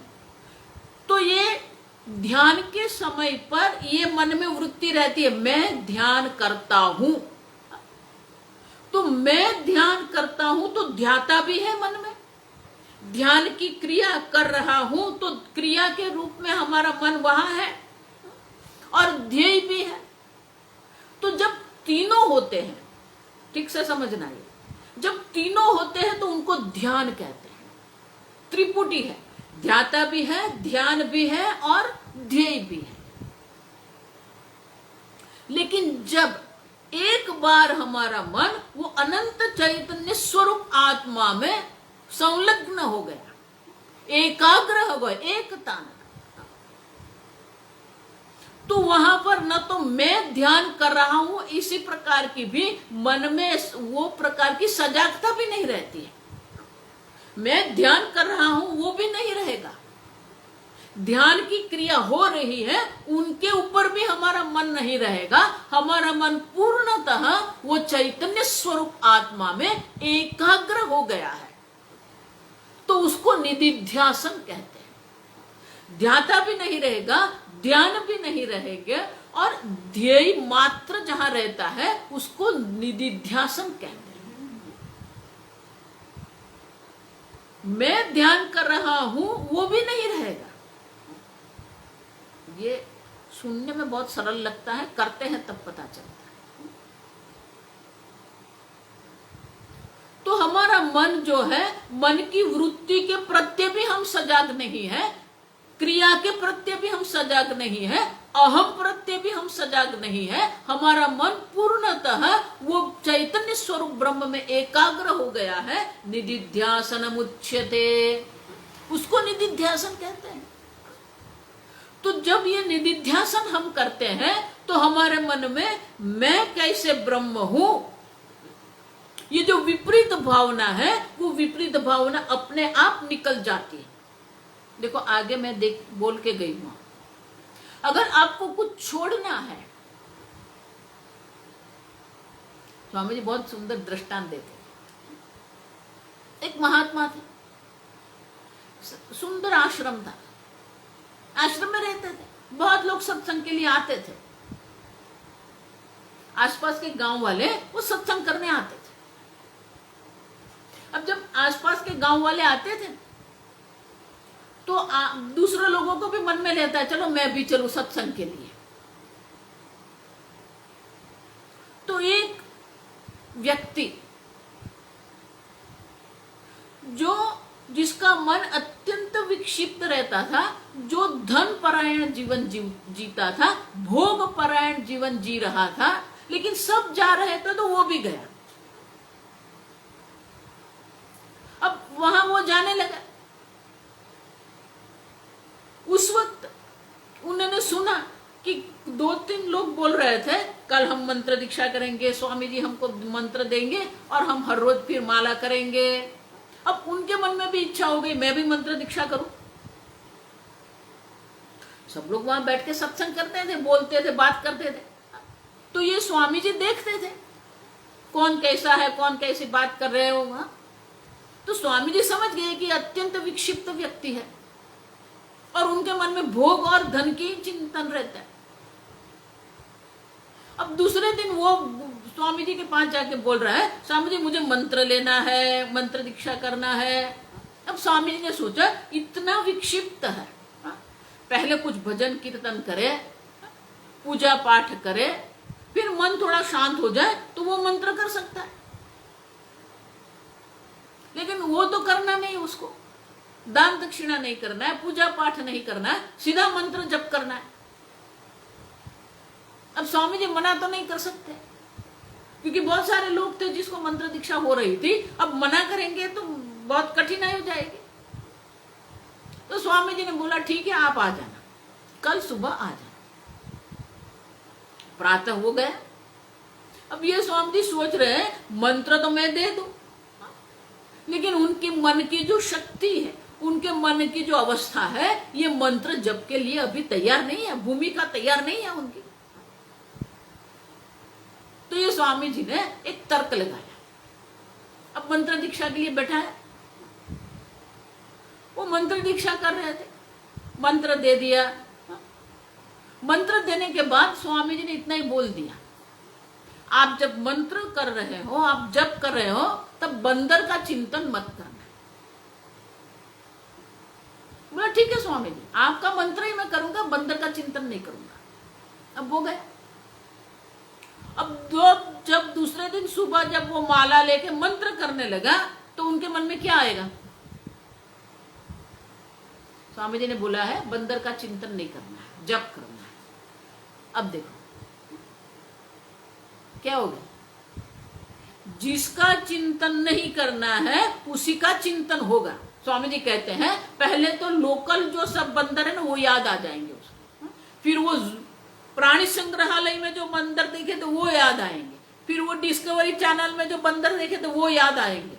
तो ये ध्यान के समय पर ये मन में वृत्ति रहती है, मैं ध्यान करता हूं। तो मैं ध्यान करता हूं तो ध्याता भी है मन में, ध्यान की क्रिया कर रहा हूं तो क्रिया के रूप में हमारा मन वहां है और ध्येय भी है। तो जब तीनों होते हैं, ठीक से समझना, ये जब तीनों होते हैं तो उनको ध्यान कहते हैं। त्रिपुटी है, ध्याता भी है, ध्यान भी है और ध्येय भी है। लेकिन जब एक बार हमारा मन वो अनंत चैतन्य स्वरूप आत्मा में संलग्न हो गया, एकाग्र हो गया, एकता में, तो वहां पर न तो मैं ध्यान कर रहा हूं इसी प्रकार की भी मन में वो प्रकार की सजागता भी नहीं रहती है। मैं ध्यान कर रहा हूं वो भी नहीं रहेगा। ध्यान की क्रिया हो रही है, उनके ऊपर भी हमारा मन नहीं रहेगा। हमारा मन पूर्णतः वो चैतन्य स्वरूप आत्मा में एकाग्र हो गया है, तो उसको निदिध्यासन कहते हैं। ध्याता भी नहीं रहेगा, ध्यान भी नहीं रहेगा, और ध्येय मात्र जहां रहता है उसको निदिध्यासन कहते हैं। मैं ध्यान कर रहा हूं वो भी नहीं रहेगा। ये सुनने में बहुत सरल लगता है, करते हैं तब पता चलता है। तो हमारा मन जो है, मन की वृत्ति के प्रत्यय भी हम सजाग नहीं है, क्रिया के प्रत्यय भी हम सजाग नहीं है, अहम प्रत्यय भी हम सजाग नहीं है। हमारा मन पूर्णतः वो चैतन्य स्वरूप ब्रह्म में एकाग्र हो गया है। निदिध्यासनम उच्यते, उसको निदिध्यासन कहते हैं। तो जब ये निदिध्यासन हम करते हैं तो हमारे मन में मैं कैसे ब्रह्म हूं, ये जो विपरीत भावना है वो विपरीत भावना अपने आप निकल जाती है। देखो आगे मैं बोल के गई हूं, अगर आपको कुछ छोड़ना है, स्वामी जी बहुत सुंदर दृष्टांत देते। एक महात्मा थे, सुंदर आश्रम था, आश्रम में रहते थे, बहुत लोग सत्संग के लिए आते थे। आसपास के गांव वाले वो सत्संग करने आते थे। अब जब आसपास के गांव वाले आते थे तो दूसरे लोगों को भी मन में रहता है चलो मैं भी चलूं सत्संग के लिए। तो एक व्यक्ति जिसका मन अत्यंत विक्षिप्त रहता था, जो धन परायण जीवन जीता था, भोग परायण जीवन जी रहा था, लेकिन सब जा रहे थे तो वो भी गया। अब वहां वो जाने लगा। उस वक्त उन्होंने सुना कि 2-3 लोग बोल रहे थे कल हम मंत्र दीक्षा करेंगे, स्वामी जी हमको मंत्र देंगे और हम हर रोज फिर माला करेंगे। अब उनके मन में भी इच्छा हो गई मैं भी मंत्र दीक्षा करूं। सब लोग वहां बैठ के सत्संग करते थे, बोलते थे, बात करते थे। तो ये स्वामी जी देखते थे कौन कैसा है, कौन कैसी बात कर रहे हो वहां। तो स्वामी जी समझ गए कि अत्यंत विक्षिप्त व्यक्ति है और उनके मन में भोग और धन की चिंतन रहता है। अब दूसरे दिन वो स्वामी जी के पास जाके बोल रहा है स्वामी जी मुझे मंत्र लेना है, मंत्र दीक्षा करना है। अब स्वामी जी ने सोचा इतना विक्षिप्त है, पहले कुछ भजन कीर्तन करे, पूजा पाठ करे, फिर मन थोड़ा शांत हो जाए तो वो मंत्र कर सकता है। लेकिन वो तो करना नहीं, उसको दान दक्षिणा नहीं करना है, पूजा पाठ नहीं करना है, सीधा मंत्र जप करना है। अब स्वामी जी मना तो नहीं कर सकते क्योंकि बहुत सारे लोग थे जिसको मंत्र दीक्षा हो रही थी। अब मना करेंगे तो बहुत कठिनाई हो जाएगी। तो स्वामी जी ने बोला ठीक है आप आ जाना, कल सुबह आ जाना। प्रातः हो गया। अब ये स्वामी जी सोच रहे हैं मंत्र तो मैं दे दूं, लेकिन उनके मन की जो शक्ति है, उनके मन की जो अवस्था है, ये मंत्र जप के लिए अभी तैयार नहीं है, भूमिका तैयार नहीं है उनकी। तो ये स्वामी जी ने एक तर्क लगाया। अब मंत्र दीक्षा के लिए बैठा है, वो मंत्र दीक्षा कर रहे थे, मंत्र दे दिया। मंत्र देने के बाद स्वामी जी ने इतना ही बोल दिया आप जब मंत्र कर रहे हो, आप जप कर रहे हो, तब बंदर का चिंतन मत करना। ठीक है स्वामी जी, आपका मंत्र ही मैं करूंगा, बंदर का चिंतन नहीं करूंगा। अब वो गए। अब जब दूसरे दिन सुबह जब वो माला लेके मंत्र करने लगा तो उनके मन में क्या आएगा? स्वामी जी ने बोला है बंदर का चिंतन नहीं करना है, जप करना है। अब देखो क्या होगा, जिसका चिंतन नहीं करना है उसी का चिंतन होगा। स्वामी जी कहते हैं पहले तो लोकल जो सब बंदर है ना वो याद आ जाएंगे उसको, फिर वो प्राणी संग्रहालय में जो बंदर देखे तो वो याद आएंगे, फिर वो डिस्कवरी चैनल में जो बंदर देखे तो वो याद आएंगे।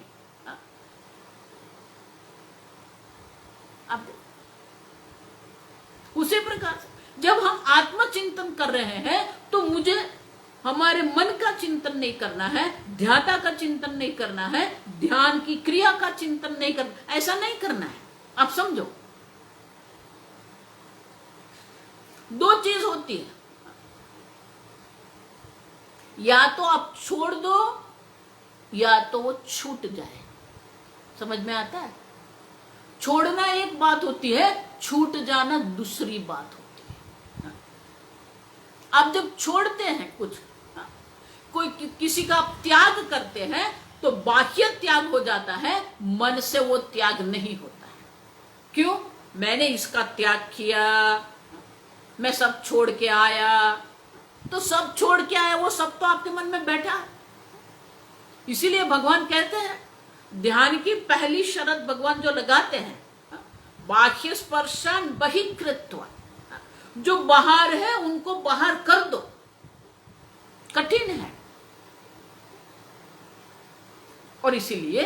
अब उसी प्रकार से जब हम आत्मचिंतन कर रहे हैं तो मुझे हमारे मन का चिंतन नहीं करना है, ध्याता का चिंतन नहीं करना है, ध्यान की क्रिया का चिंतन नहीं करना, ऐसा नहीं करना है। आप समझो, दो चीज होती है, या तो आप छोड़ दो या तो वो छूट जाए। समझ में आता है? छोड़ना एक बात होती है, छूट जाना दूसरी बात होती है। आप जब छोड़ते हैं कुछ, कोई किसी का आप त्याग करते हैं तो बाह्य त्याग हो जाता है, मन से वो त्याग नहीं होता है। क्यों? मैंने इसका त्याग किया, मैं सब छोड़ के आया, तो सब छोड़ के आया वो सब तो आपके मन में बैठा है। इसीलिए भगवान कहते हैं, ध्यान की पहली शर्त भगवान जो लगाते हैं, बाह्य स्पर्शन बहिकृत्व, जो बाहर है उनको बाहर कर दो। कठिन है, और इसीलिए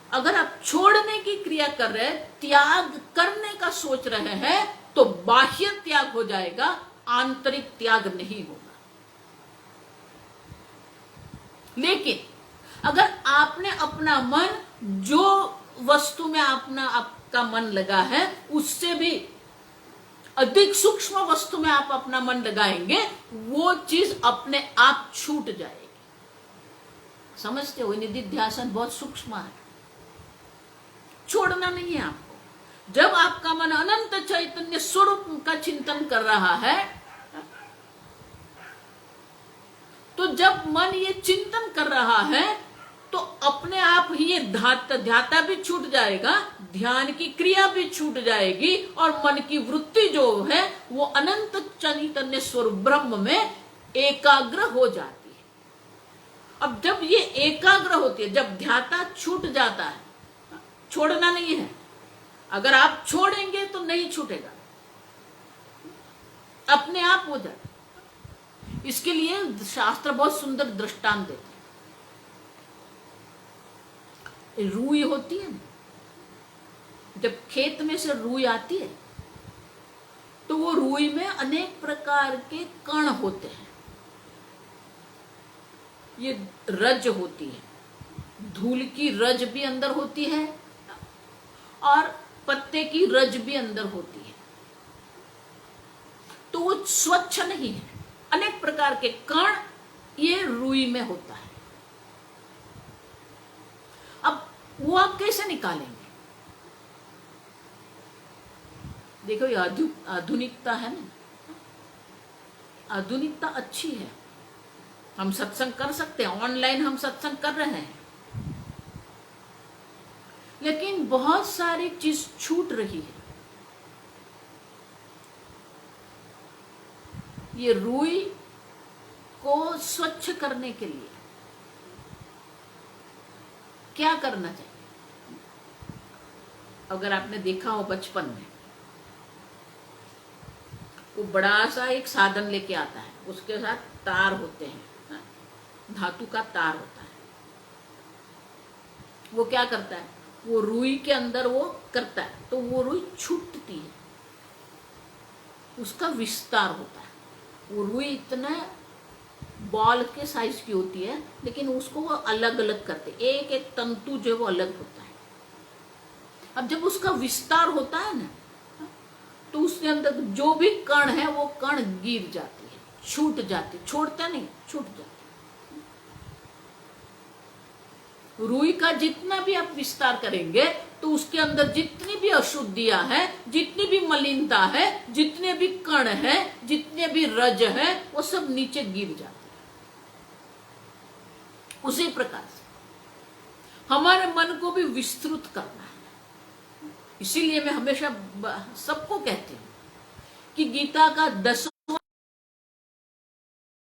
अगर आप छोड़ने की क्रिया कर रहे हैं, त्याग करने का सोच रहे हैं, तो बाह्य त्याग हो जाएगा, आंतरिक त्याग नहीं होगा। लेकिन अगर आपने अपना मन जो वस्तु में आपका मन लगा है उससे भी अधिक सूक्ष्म वस्तु में आप अपना मन लगाएंगे, वो चीज अपने आप छूट जाएगी। समझते हो? निधिध्यासन बहुत सूक्ष्म है, छोड़ना नहीं है आपको। जब आपका मन अनंत चैतन्य स्वरूप का चिंतन कर रहा है, तो जब मन ये चिंतन कर रहा है तो अपने आप ही ये ध्याता भी छूट जाएगा, ध्यान की क्रिया भी छूट जाएगी, और मन की वृत्ति जो है वो अनंत चैतन्य स्वरूप ब्रह्म में एकाग्र हो जाती है। अब जब ये एकाग्र होती है, जब ध्याता छूट जाता है, छोड़ना नहीं है। अगर आप छोड़ेंगे तो नहीं छूटेगा, अपने आप हो जाएगा। इसके लिए शास्त्र बहुत सुंदर दृष्टांत देते हैं। रूई होती है ना, जब खेत में से रूई आती है तो वो रूई में अनेक प्रकार के कण होते हैं। ये रज होती है, धूल की रज भी अंदर होती है और पत्ते की रज भी अंदर होती है, तो वो स्वच्छ नहीं है। अनेक प्रकार के कण ये रूई में होता है। अब वो आप कैसे निकालेंगे? देखो, ये आधुनिकता है ना, आधुनिकता अच्छी है। हम सत्संग कर सकते हैं, ऑनलाइन हम सत्संग कर रहे हैं, लेकिन बहुत सारी चीज छूट रही है। ये रूई को स्वच्छ करने के लिए क्या करना चाहिए? अगर आपने देखा हो बचपन में, वो बड़ा सा एक साधन लेके आता है, उसके साथ तार होते हैं, धातु का तार होता है। वो क्या करता है, वो रूई के अंदर वो करता है तो वो रूई छूटती है, उसका विस्तार होता है। वो रूई इतना बॉल के साइज की होती है, लेकिन उसको वो अलग अलग करते, एक एक तंतु जो है वो अलग होता है। अब जब उसका विस्तार होता है ना, तो उसके अंदर जो भी कण है वो कण गिर जाती है, छूट जाती, छोड़ता नहीं, छूट जाती। रुई का जितना भी आप विस्तार करेंगे तो उसके अंदर जितनी भी अशुद्धियां हैं, जितनी भी मलिनता है, जितने भी कण है, जितने भी रज है, वो सब नीचे गिर जाते हैं। उसी प्रकार से हमारे मन को भी विस्तृत करना है। इसीलिए मैं हमेशा सबको कहती हूं कि गीता का 10वां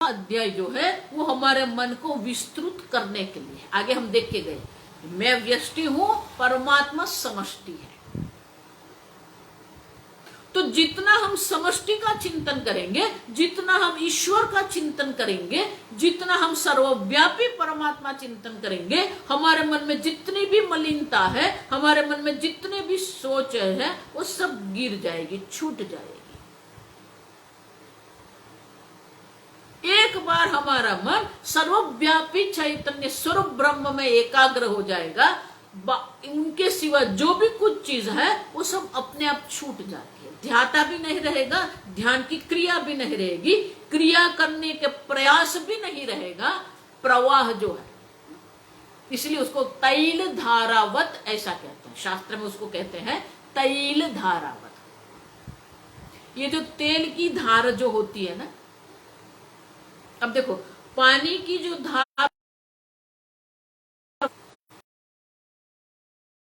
अध्याय जो है वो हमारे मन को विस्तृत करने के लिए। आगे हम देख के गए, मैं व्यष्टि हूं, परमात्मा समष्टि है। तो जितना हम समष्टि का चिंतन करेंगे, जितना हम ईश्वर का चिंतन करेंगे, जितना हम सर्वव्यापी परमात्मा चिंतन करेंगे, हमारे मन में जितनी भी मलिनता है, हमारे मन में जितने भी सोच है, वो सब गिर जाएगी, छूट जाएगी। एक बार हमारा मन सर्वव्यापी चैतन्य स्वरूप ब्रह्म में एकाग्र हो जाएगा, उनके सिवा जो भी कुछ चीज है वो सब अपने आप छूट जाती है। ध्याता भी नहीं रहेगा, ध्यान की क्रिया भी नहीं रहेगी, क्रिया करने के प्रयास भी नहीं रहेगा, प्रवाह जो है, इसलिए उसको तैल धारावत ऐसा कहते हैं। शास्त्र में उसको कहते हैं तैल धारावत। ये जो तेल की धार जो होती है ना, अब देखो पानी की जो धारा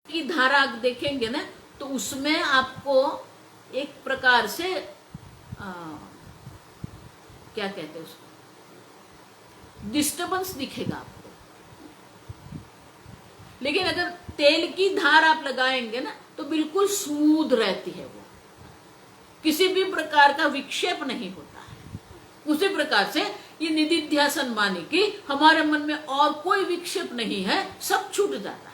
की धारा देखेंगे ना, तो उसमें आपको एक प्रकार से क्या कहते हैं उसको, डिस्टर्बेंस दिखेगा आपको। लेकिन अगर तेल की धार आप लगाएंगे ना तो बिल्कुल स्मूथ रहती है, वो किसी भी प्रकार का विक्षेप नहीं होता है। उसी प्रकार से ये निधिध्यासन माने कि हमारे मन में और कोई विक्षेप नहीं है, सब छूट जाता है।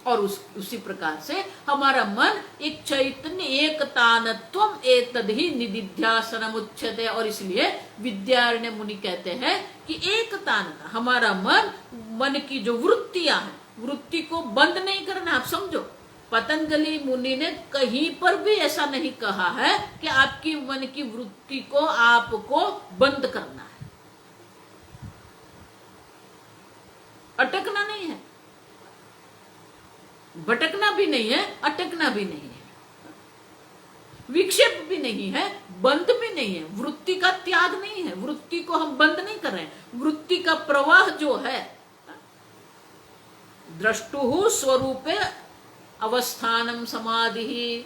और उसी प्रकार से हमारा मन एक चैतन्य एकतानत्वम एतद्हि निधिध्यासनम उच्यते। और इसलिए विद्यारण्य मुनि कहते हैं कि एकतानता, हमारा मन की जो वृत्तियां हैं, वृत्ति को बंद नहीं करना। आप समझो, पतंजलि मुनि ने कहीं पर भी ऐसा नहीं कहा है कि आपकी मन की वृत्ति को आपको बंद करना है, अटकना नहीं है, भटकना भी नहीं है, अटकना भी नहीं है, विक्षेप भी नहीं है, बंद भी नहीं है, वृत्ति का त्याग नहीं है, वृत्ति को हम बंद नहीं कर रहे हैं। वृत्ति का प्रवाह जो है, द्रष्टुः स्वरूपे अवस्थानम समाधि,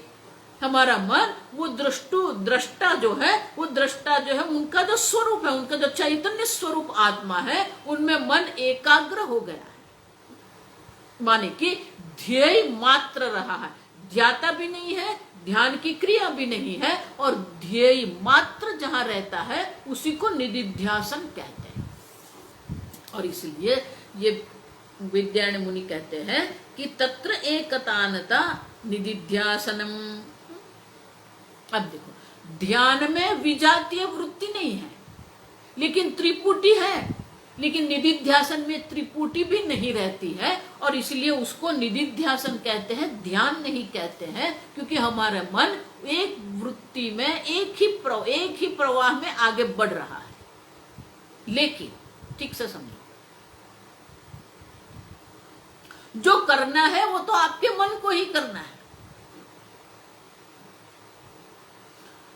हमारा मन वो दृष्टा जो है, वो दृष्टा जो है, उनका जो स्वरूप है, उनका जो चैतन्य स्वरूप आत्मा है, उनमें मन एकाग्र हो गया है। माने कि ध्येय मात्र रहा है, ध्याता भी नहीं है, ध्यान की क्रिया भी नहीं है, और ध्येय मात्र जहां रहता है उसी को निधिध्यासन कहते हैं। और इसलिए ये विद्यारण्य मुनि कहते हैं कि तत्र एकतानता निधिध्यासनम। अब देखो, ध्यान में विजातीय वृत्ति नहीं है, लेकिन त्रिपुटी है, लेकिन निधिध्यासन में त्रिपुटी भी नहीं रहती है, और इसलिए उसको निधिध्यासन कहते हैं, ध्यान नहीं कहते हैं, क्योंकि हमारा मन एक वृत्ति में एक ही प्रवाह में आगे बढ़ रहा है। लेकिन ठीक से समझो, जो करना है वो तो आपके मन को ही करना है।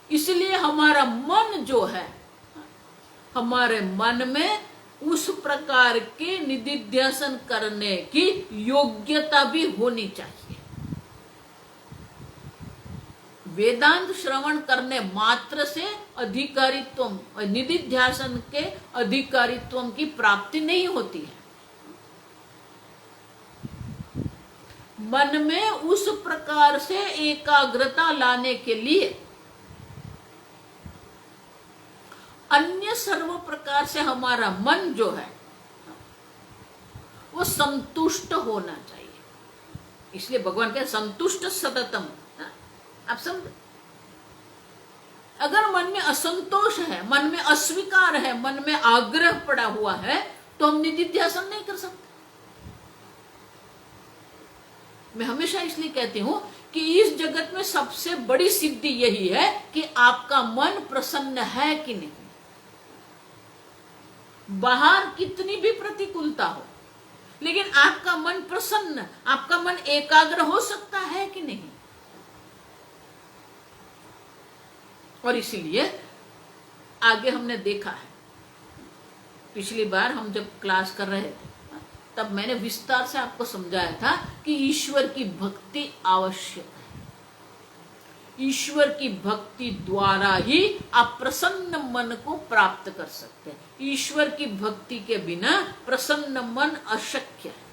इसलिए हमारा मन जो है, हमारे मन में उस प्रकार के निधिध्यासन करने की योग्यता भी होनी चाहिए। वेदांत श्रवण करने मात्र से अधिकारित्व, निधिध्यासन के अधिकारित्व की प्राप्ति नहीं होती है। मन में उस प्रकार से एकाग्रता लाने के लिए अन्य सर्व प्रकार से हमारा मन जो है वो संतुष्ट होना चाहिए। इसलिए भगवान कहते संतुष्ट सततम। आप समझ, अगर मन में असंतोष है, मन में अस्वीकार है, मन में आग्रह पड़ा हुआ है, तो हम निधिध्यासन नहीं कर सकते। मैं हमेशा इसलिए कहती हूं कि इस जगत में सबसे बड़ी सिद्धि यही है कि आपका मन प्रसन्न है कि नहीं। बाहर कितनी भी प्रतिकूलता हो, लेकिन आपका मन प्रसन्न, आपका मन एकाग्र हो सकता है कि नहीं? और इसीलिए आगे हमने देखा है, पिछली बार हम जब क्लास कर रहे थे तब मैंने विस्तार से आपको समझाया था कि ईश्वर की भक्ति आवश्यक है। ईश्वर की भक्ति द्वारा ही आप प्रसन्न मन को प्राप्त कर सकते हैं। ईश्वर की भक्ति के बिना प्रसन्न मन अशक्य है।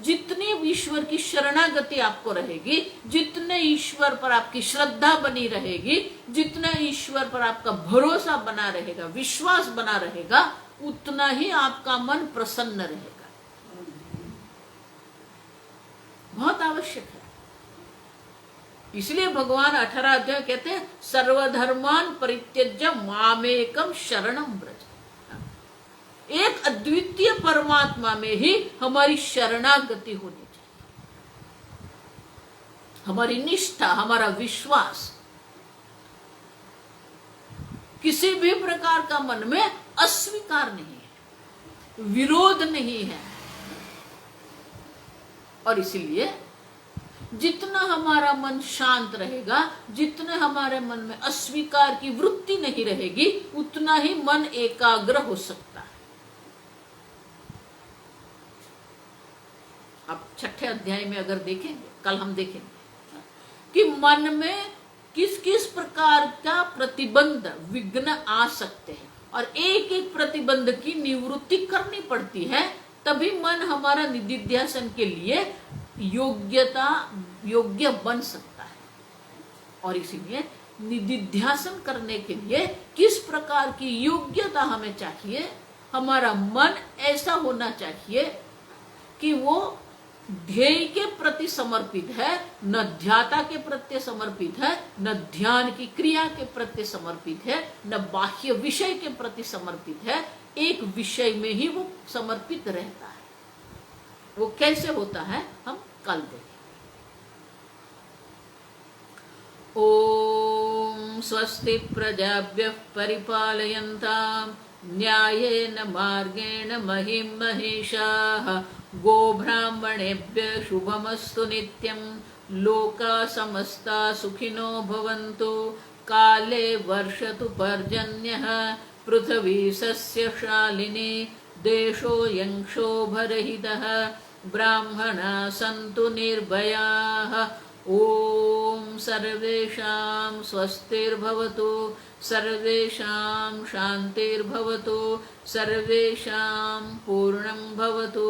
जितनी ईश्वर की शरणागति आपको रहेगी, जितने ईश्वर पर आपकी श्रद्धा बनी रहेगी, जितना ईश्वर पर आपका भरोसा बना रहेगा, विश्वास बना रहेगा, उतना ही आपका मन प्रसन्न रहेगा। बहुत आवश्यक है। इसलिए भगवान 18 अध्याय कहते हैं सर्वधर्मान परित्यज्य मामेकम शरणम व्रज। एक अद्वितीय परमात्मा में ही हमारी शरणागति होनी चाहिए। हमारी निष्ठा, हमारा विश्वास, किसी भी प्रकार का मन में अस्वीकार नहीं है, विरोध नहीं है। और इसीलिए जितना हमारा मन शांत रहेगा, जितने हमारे मन में अस्वीकार की वृत्ति नहीं रहेगी, उतना ही मन एकाग्र हो सकता है। अब 6ठे अध्याय में अगर देखेंगे, कल हम देखेंगे कि मन में किस किस प्रकार का प्रतिबंध, विघ्न आ सकते हैं, और एक एक प्रतिबंध की निवृत्ति करनी पड़ती है, तभी मन हमारा निधिध्यासन के लिए योग्य बन सकता है। और इसीलिए निधिध्यासन करने के लिए किस प्रकार की योग्यता हमें चाहिए? हमारा मन ऐसा होना चाहिए कि वो ध्येय के प्रति समर्पित है, न ध्याता के प्रति समर्पित है, न ध्यान की क्रिया के प्रति समर्पित है, न बाह्य विषय के प्रति समर्पित है। एक विषय में ही वो समर्पित रहता है। वो कैसे होता है हम कल देखेंगे। ओम स्वस्ति प्रजाभ्यः परिपालयन्तां न्यायेन मार्गेण महिं महिषाः गोब्राह्मणेभ्यः शुभमस्तु नित्यं लोकाः समस्ताः सुखिनो भवन्तु काले वर्षतु पर्जन्यः पृथिवी सस्यशालिनी देशोऽयं क्षोभरहितः ब्राह्मणाः सन्तु निर्भयाः ओम सर्वेषां स्वस्तिर्भवतु सर्वेषां शान्तिर्भवतु सर्वेषां पूर्णं भवतु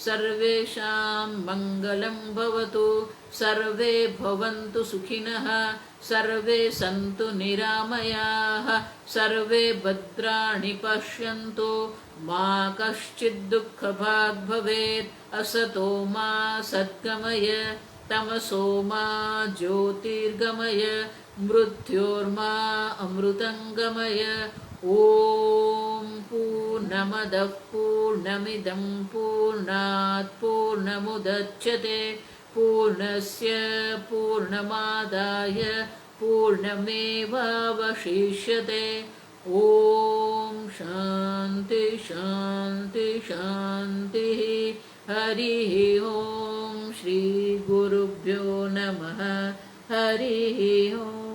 सर्वेषां मङ्गलं भवतु सर्वे भवन्तु सुखिनः सर्वे सन्तु निरामयाः सर्वे भद्राणि पश्यन्तु मा कश्चित् दुःखभाग् भवेत् असतो मा सद्गमय तमसो मा ज्योतिर्गमय मृत्योर्मा अमृतंगमय ओम पूर्णमदः पूर्णमिदं पूर्णात् पूर्णमुदच्यते पूर्णस्य पूर्णमादाय पूर्णमेवावशिष्यते ओम शांति शांति शांति हरिः ओम श्री गुरुभ्यो नमः हरिः ओम।